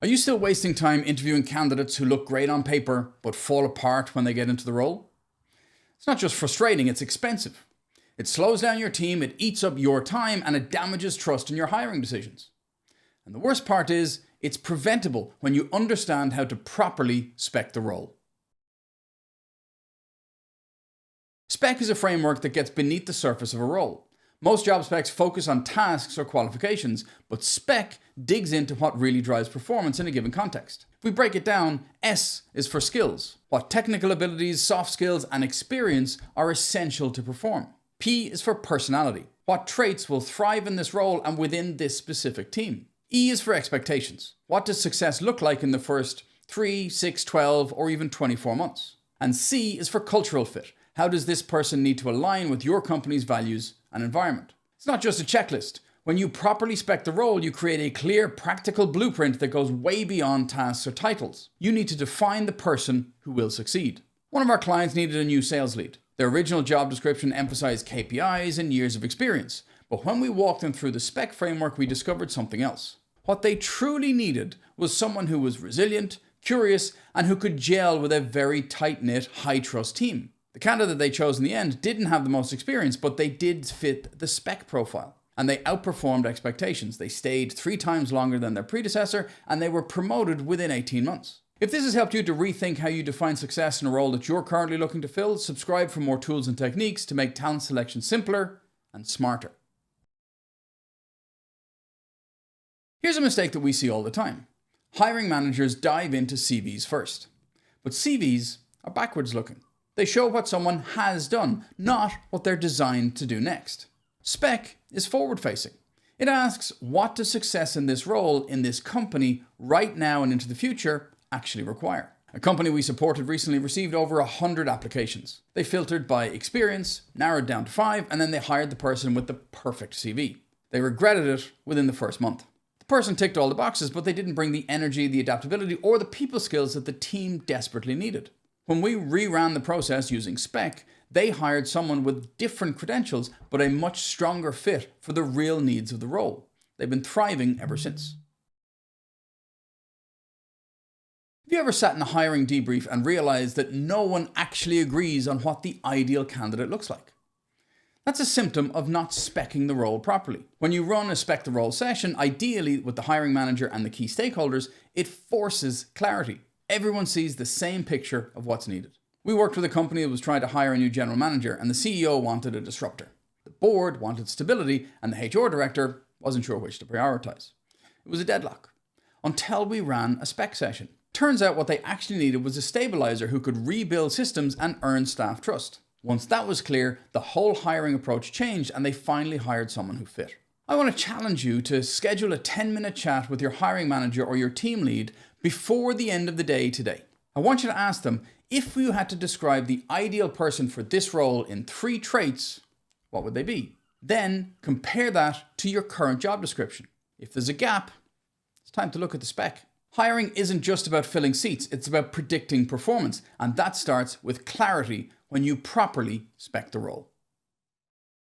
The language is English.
Are you still wasting time interviewing candidates who look great on paper but fall apart when they get into the role? It's not just frustrating, it's expensive. It slows down your team, it eats up your time, and it damages trust in your hiring decisions. And the worst part is, it's preventable when you understand how to properly spec the role. SPEC is a framework that gets beneath the surface of a role. Most job specs focus on tasks or qualifications, but SPEC digs into what really drives performance in a given context. If we break it down, S is for skills. What technical abilities, soft skills, and experience are essential to perform. P is for personality. What traits will thrive in this role and within this specific team. E is for expectations. What does success look like in the first 3, 6, 12, or even 24 months? And C is for cultural fit. How does this person need to align with your company's values and environment? It's not just a checklist. When you properly spec the role, you create a clear, practical blueprint that goes way beyond tasks or titles. You need to define the person who will succeed. One of our clients needed a new sales lead. Their original job description emphasized KPIs and years of experience. But when we walked them through the SPEC framework, we discovered something else. What they truly needed was someone who was resilient, curious, and who could gel with a very tight-knit, high-trust team. The candidate they chose in the end didn't have the most experience, but they did fit the SPEC profile. And they outperformed expectations. They stayed 3 times longer than their predecessor, and they were promoted within 18 months. If this has helped you to rethink how you define success in a role that you're currently looking to fill, subscribe for more tools and techniques to make talent selection simpler and smarter. Here's a mistake that we see all the time. Hiring managers dive into CVs first. But CVs are backwards looking. They show what someone has done, not what they're designed to do next. SPEC is forward-facing. It asks, what does success in this role, in this company, right now and into the future, actually require? A company we supported recently received over 100 applications. They filtered by experience, narrowed down to 5, and then they hired the person with the perfect CV. They regretted it within the first month. The person ticked all the boxes, but they didn't bring the energy, the adaptability, or the people skills that the team desperately needed. When we reran the process using SPEC, they hired someone with different credentials, but a much stronger fit for the real needs of the role. They've been thriving ever since. Have you ever sat in a hiring debrief and realized that no one actually agrees on what the ideal candidate looks like? That's a symptom of not speccing the role properly. When you run a spec the role session, ideally with the hiring manager and the key stakeholders, it forces clarity. Everyone sees the same picture of what's needed. We worked with a company that was trying to hire a new general manager, and the CEO wanted a disruptor. The board wanted stability, and the HR director wasn't sure which to prioritize. It was a deadlock until we ran a spec session. Turns out what they actually needed was a stabilizer who could rebuild systems and earn staff trust. Once that was clear, the whole hiring approach changed, and they finally hired someone who fit. I want to challenge you to schedule a 10-minute chat with your hiring manager or your team lead before the end of the day today. I want you to ask them, if you had to describe the ideal person for this role in 3 traits, what would they be? Then compare that to your current job description. If there's a gap, it's time to look at the spec. Hiring isn't just about filling seats, it's about predicting performance, and that starts with clarity when you properly spec the role.